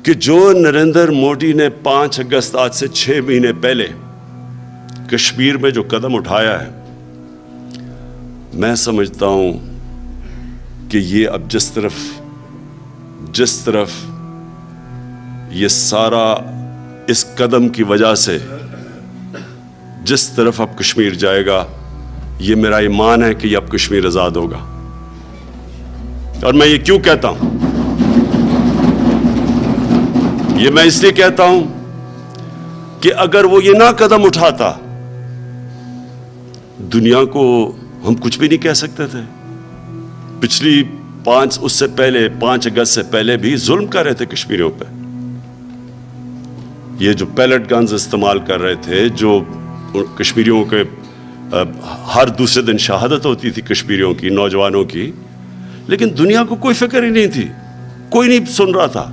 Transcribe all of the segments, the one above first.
कि जो नरेंद्र मोदी ने 5 अगस्त आज से 6 महीने पहले कश्मीर में जो कदम उठाया है, मैं समझता हूं कि ये अब जिस तरफ ये सारा इस कदम की वजह से जिस तरफ अब कश्मीर जाएगा, ये मेरा ईमान है कि अब कश्मीर आजाद होगा। और मैं ये क्यों कहता हूं? ये मैं इसलिए कहता हूं कि अगर वो ये ना कदम उठाता, दुनिया को हम कुछ भी नहीं कह सकते थे। पिछली 5 अगस्त से पहले भी जुल्म कर रहे थे कश्मीरियों पे। ये जो पैलेट गन्स इस्तेमाल कर रहे थे, जो कश्मीरियों के हर दूसरे दिन शहादत होती थी कश्मीरियों की, नौजवानों की, लेकिन दुनिया को कोई फिक्र ही नहीं थी, कोई नहीं सुन रहा था।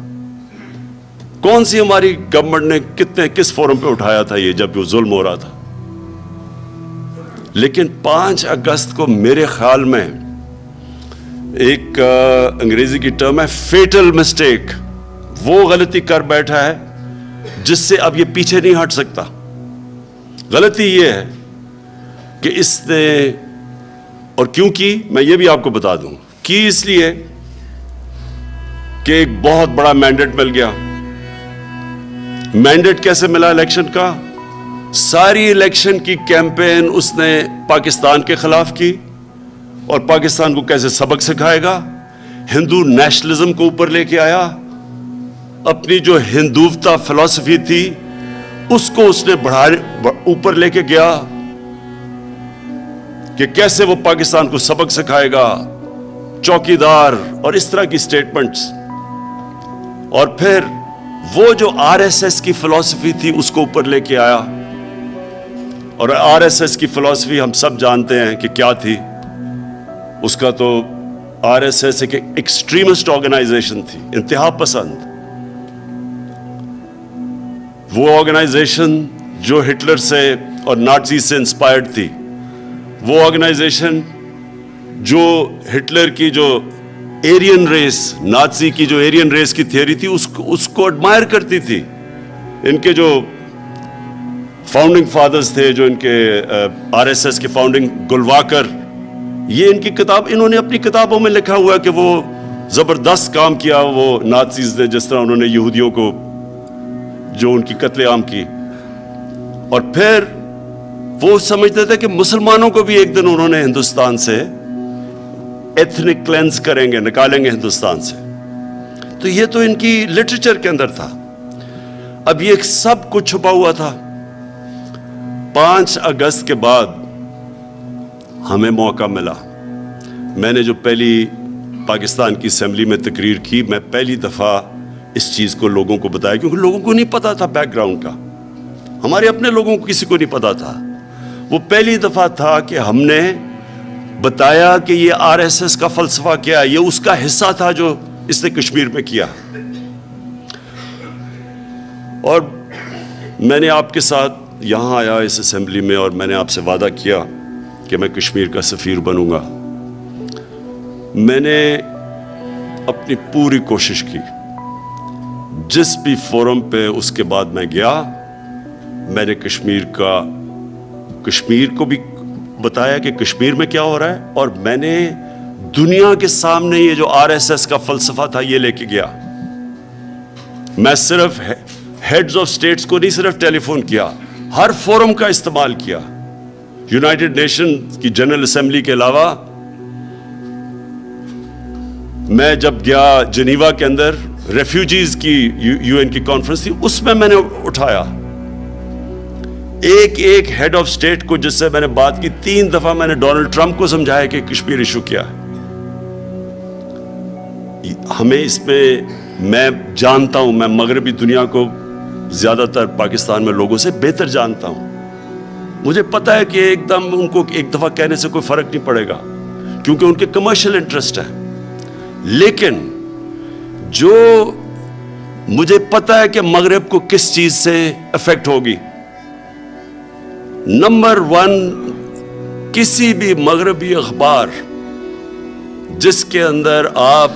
कौन सी हमारी गवर्नमेंट ने किस फोरम पे उठाया था ये, जब वो जुल्म हो रहा था। लेकिन 5 अगस्त को मेरे ख्याल में एक अंग्रेजी की टर्म है फेटल मिस्टेक, वो गलती कर बैठा है जिससे अब ये पीछे नहीं हट सकता। गलती ये है कि इसने, और क्योंकि मैं ये भी आपको बता दूं कि इसलिए कि एक बहुत बड़ा मैंडेट मिल गया। मैंडेट कैसे मिला इलेक्शन का? सारी इलेक्शन की कैंपेन उसने पाकिस्तान के खिलाफ की, और पाकिस्तान को कैसे सबक सिखाएगा। हिंदू नेशनलिज्म को ऊपर लेके आया, अपनी जो हिंदुत्व फिलॉसफी थी उसको उसने ऊपर लेके गया कि कैसे वो पाकिस्तान को सबक सिखाएगा, चौकीदार और इस तरह की स्टेटमेंट्स। और फिर वो जो आरएसएस की फिलॉसफी थी उसको ऊपर लेके आया, और आरएसएस की फिलॉसफी हम सब जानते हैं कि क्या थी। उसका तो आरएसएस एक एक्सट्रीमिस्ट ऑर्गेनाइजेशन थी, इंतहा पसंद। वो ऑर्गेनाइजेशन जो हिटलर से और नाजी से इंस्पायर्ड थी, वो ऑर्गेनाइजेशन जो हिटलर की जो एरियन रेस, नाजी की जो एरियन रेस की थियरी थी, उसको एडमायर करती थी। इनके जो फाउंडिंग फादर्स थे, जो इनके आरएसएस के फाउंडिंग गुलवाकर, ये इनकी किताब, इन्होंने अपनी किताबों में लिखा हुआ है कि वो जबरदस्त काम किया वो नाजीज ने, जिस तरह उन्होंने यहूदियों को जो उनकी कत्लेआम की। और फिर वो समझते थे कि मुसलमानों को भी एक दिन उन्होंने हिंदुस्तान से एथनिक क्लेंस करेंगे, निकालेंगे हिंदुस्तान से। तो ये तो इनकी लिटरेचर के अंदर था। अब ये सब कुछ छुपा हुआ था। 5 अगस्त के बाद हमें मौका मिला। मैंने जो पहली पाकिस्तान की असेंबली में तकरीर की, मैं पहली दफा इस चीज को लोगों को बताया, क्योंकि लोगों को नहीं पता था बैकग्राउंड का। हमारे अपने लोगों को किसी को नहीं पता था। वो पहली दफा था कि हमने बताया कि ये आरएसएस का फलसफा क्या है, ये उसका हिस्सा था जो इसने कश्मीर में किया। और मैंने आपके साथ यहां आया इस असेंबली में, और मैंने आपसे वादा किया कि मैं कश्मीर का सफीर बनूंगा। मैंने अपनी पूरी कोशिश की, जिस भी फोरम पे उसके बाद मैं गया, मैंने कश्मीर को भी बताया कि कश्मीर में क्या हो रहा है, और मैंने दुनिया के सामने ये जो आरएसएस का फलसफा था ये लेके गया। मैं सिर्फ हेड्स ऑफ स्टेट्स को नहीं सिर्फ टेलीफोन किया, हर फोरम का इस्तेमाल किया। यूनाइटेड नेशन की जनरल असेंबली के अलावा मैं जब गया जिनीवा के अंदर, रेफ्यूजीज की यूएन की कॉन्फ्रेंस थी, उसमें मैंने उठाया एक हेड ऑफ स्टेट को, जिससे मैंने बात की। 3 दफा मैंने डोनाल्ड ट्रंप को समझाया कि कश्मीर इशू क्या है। हमें इसमें, मैं जानता हूं, मैं मगरबी दुनिया को ज्यादातर पाकिस्तान में लोगों से बेहतर जानता हूं। मुझे पता है कि एकदम उनको एक दफा कहने से कोई फर्क नहीं पड़ेगा, क्योंकि उनके कमर्शियल इंटरेस्ट है। लेकिन जो मुझे पता है कि मगरब को किस चीज से अफेक्ट होगी। नंबर 1, किसी भी मगरबी अखबार जिसके अंदर आप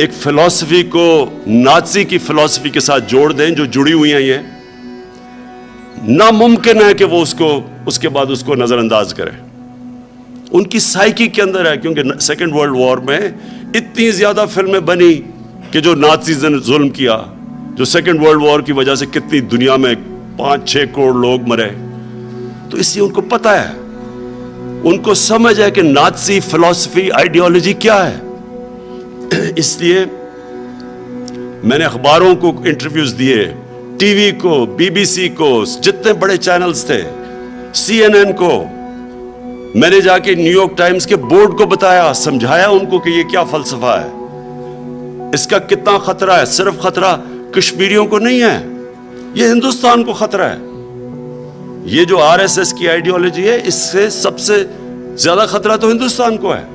एक फिलॉसफी को नाज़ी की फिलॉसफी के साथ जोड़ दें जो जुड़ी हुई हैं, ये नामुमकिन है कि वो उसके बाद उसको नजरअंदाज करें। उनकी साइकी के अंदर है, क्योंकि सेकेंड वर्ल्ड वॉर में इतनी ज्यादा फिल्में बनी कि जो नाज़ीज़ ने जुल्म किया, जो सेकेंड वर्ल्ड वॉर की वजह से कितनी दुनिया में 5-6 करोड़ लोग मरे, तो इसलिए उनको पता है, उनको समझ है कि नाज़ी फिलॉसफी आइडियोलॉजी क्या है। इसलिए मैंने अखबारों को इंटरव्यूज दिए, टीवी को, बीबीसी को, जितने बड़े चैनल्स थे, CNN को, मैंने जाके न्यूयॉर्क टाइम्स के बोर्ड को बताया, समझाया उनको कि ये क्या फलसफा है, इसका कितना खतरा है। सिर्फ खतरा कश्मीरियों को नहीं है, ये हिंदुस्तान को खतरा है। ये जो RSS की आइडियोलॉजी है, इससे सबसे ज्यादा खतरा तो हिंदुस्तान को है।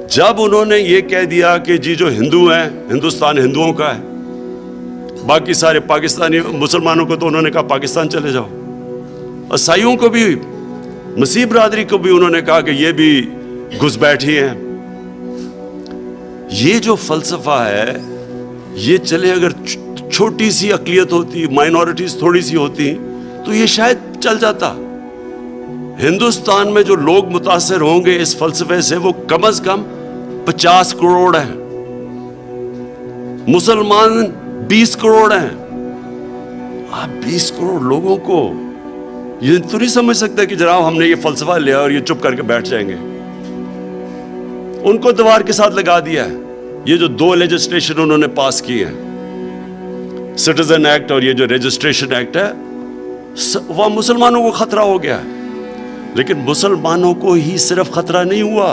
जब उन्होंने ये कह दिया कि जी जो हिंदू हैं, हिंदुस्तान हिंदुओं का है, बाकी सारे पाकिस्तानी मुसलमानों को तो उन्होंने कहा पाकिस्तान चले जाओ, ईसाइयों को भी, मसीह बरादरी को भी उन्होंने कहा कि ये भी घुसपैठी हैं। ये जो फलसफा है, ये चले अगर छोटी सी अकलियत होती, माइनॉरिटीज थोड़ी सी होती, तो ये शायद चल जाता। हिंदुस्तान में जो लोग मुतासिर होंगे इस फलसफे से, वो कम से कम 50 करोड़ हैं, मुसलमान 20 करोड़ हैं। आप 20 करोड़ लोगों को ये तो नहीं समझ सकते कि जनाब हमने ये फलसफा लिया और ये चुप करके बैठ जाएंगे। उनको दीवार के साथ लगा दिया है। ये जो 2 लेजिस्लेशन उन्होंने पास की है, सिटीजन एक्ट और ये जो रजिस्ट्रेशन एक्ट है, वह मुसलमानों को खतरा हो गया है। लेकिन मुसलमानों को ही सिर्फ खतरा नहीं हुआ,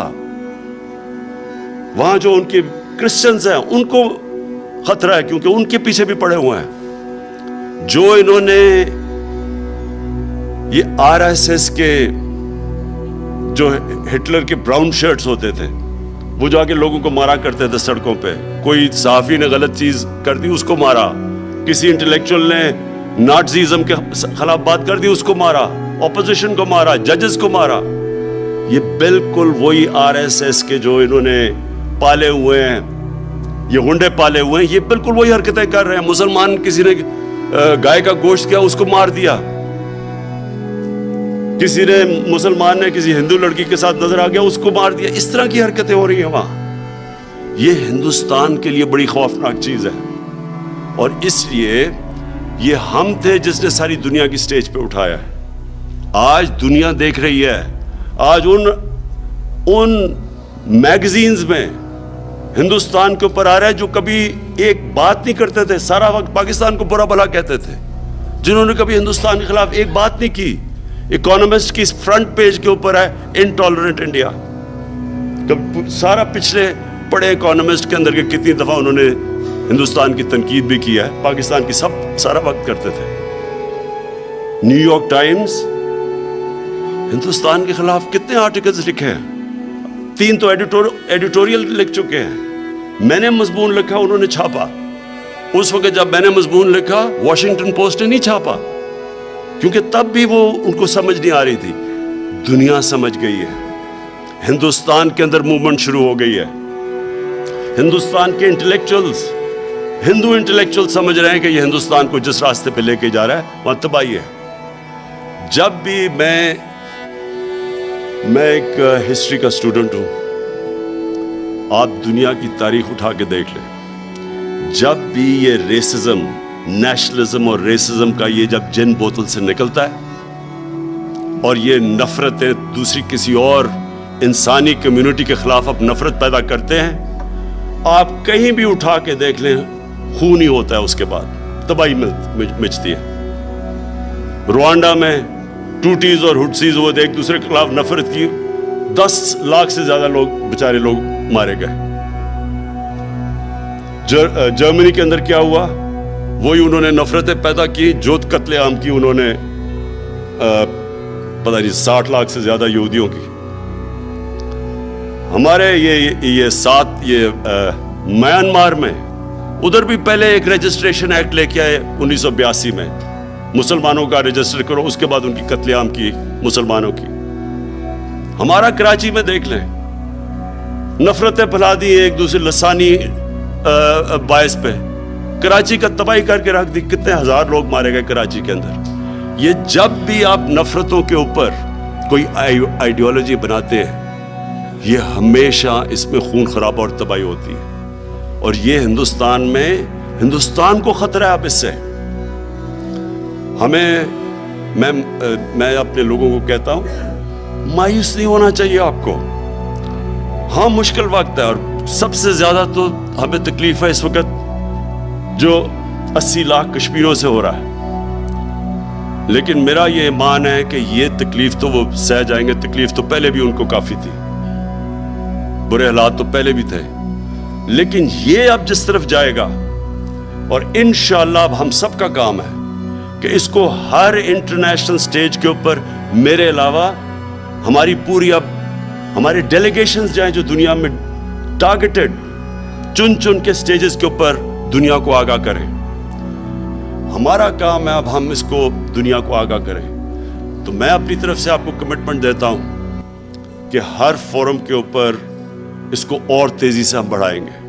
वहां जो उनके क्रिश्चियंस हैं उनको खतरा है, क्योंकि उनके पीछे भी पड़े हुए हैं। जो इन्होंने ये RSS के जो हिटलर के ब्राउन शर्ट्स होते थे, वो जाके लोगों को मारा करते थे सड़कों पे। कोई सहाफी ने गलत चीज कर दी, उसको मारा। किसी इंटेलेक्चुअल ने नाज़िज्म के खिलाफ बात कर दी, उसको मारा। ऑपोजिशन को मारा, जजेस को मारा। ये बिल्कुल वही RSS के जो इन्होंने पाले हुए हैं, ये गुंडे पाले हुए हैं, ये बिल्कुल वही हरकतें कर रहे हैं। मुसलमान किसी ने गाय का गोश्त किया, उसको मार दिया। किसी ने, मुसलमान ने किसी हिंदू लड़की के साथ नजर आ गया, उसको मार दिया। इस तरह की हरकतें हो रही हैं वहां। ये हिंदुस्तान के लिए बड़ी खौफनाक चीज है, और इसलिए ये हम थे जिसने सारी दुनिया की स्टेज पे उठाया है। आज दुनिया देख रही है, आज उन मैगजीन्स में हिंदुस्तान के ऊपर आ रहा है जो कभी एक बात नहीं करते थे, सारा वक्त पाकिस्तान को बुरा भला कहते थे, जिन्होंने कभी हिंदुस्तान के खिलाफ एक बात नहीं की। इकोनॉमिस्ट की फ्रंट पेज के ऊपर है इनटॉलरेंट इंडिया। सारा पिछले पढ़े इकोनॉमिस्ट के अंदर के कितनी दफा उन्होंने हिंदुस्तान की तनकीद भी किया है, पाकिस्तान की सब सारा वक्त करते थे। न्यूयॉर्क टाइम्स हिंदुस्तान के खिलाफ कितने आर्टिकल्स लिखे हैं, 3 तो एडिटोरियल लिख चुके हैं। मैंने मजमून लिखा, उन्होंने छापा। उस वक्त जब मैंने मजमून लिखा, वॉशिंगटन पोस्ट ने नहीं छापा, क्योंकि तब भी वो उनको समझ नहीं आ रही थी। दुनिया समझ गई है, हिंदुस्तान के अंदर मूवमेंट शुरू हो गई है। हिंदुस्तान के इंटेलेक्चुअल्स, हिंदू इंटेलेक्चुअल समझ रहे हैं कि ये हिंदुस्तान को जिस रास्ते पे लेके जा रहा है वहां तबाही है। जब भी मैं एक हिस्ट्री का स्टूडेंट हूं, आप दुनिया की तारीख उठा के देख लें, जब भी ये रेसिज्म, नेशनलिज्म और रेसिज्म का ये जब जिन बोतल से निकलता है और ये नफरतें दूसरी किसी और इंसानी कम्युनिटी के खिलाफ अब नफरत पैदा करते हैं, आप कहीं भी उठा के देख लें, खून ही होता है, उसके बाद तबाही मिचती है। रुआंडा में टूटीज और हुट्सीज वो एक दूसरे के खिलाफ नफरत की, 10 लाख से ज्यादा लोग, बेचारे लोग मारे गए। जर्मनी के अंदर क्या हुआ, वही उन्होंने नफरतें पैदा की, जोत कत्लेआम की उन्होंने, पता नहीं 60 लाख से ज्यादा यहूदियों की। हमारे ये म्यांमार में, उधर भी पहले एक रजिस्ट्रेशन एक्ट लेके आए 1982 में, मुसलमानों का रजिस्टर करो, उसके बाद उनकी कत्लेआम की मुसलमानों की। हमारा कराची में देख लें, नफरतें फैला दी, एक दूसरे लसानी बायस पे कराची का तबाही करके रख दी। कितने हजार लोग मारे गए कराची के अंदर। ये जब भी आप नफरतों के ऊपर कोई आइडियोलॉजी बनाते हैं, ये हमेशा इसमें खून खराबा और तबाही होती है। और ये हिंदुस्तान में, हिंदुस्तान को खतरा है अब इससे। मैं अपने लोगों को कहता हूं, मायूस नहीं होना चाहिए आपको। हाँ, मुश्किल वक्त है, और सबसे ज्यादा तो हमें तकलीफ है इस वक्त जो 80 लाख कश्मीरियों से हो रहा है। लेकिन मेरा ये ईमान है कि ये तकलीफ तो वो सह जाएंगे। तकलीफ तो पहले भी उनको काफी थी, बुरे हालात तो पहले भी थे, लेकिन ये अब जिस तरफ जाएगा, और इंशाअल्लाह अब हम सबका काम है कि इसको हर इंटरनेशनल स्टेज के ऊपर, मेरे अलावा हमारी पूरी, अब हमारे डेलीगेशंस जाएं जो दुनिया में टारगेटेड चुन चुन के स्टेजेस के ऊपर दुनिया को आगाह करें। हमारा काम है अब हम इसको दुनिया को आगाह करें। तो मैं अपनी तरफ से आपको कमिटमेंट देता हूं कि हर फोरम के ऊपर इसको और तेजी से हम बढ़ाएंगे।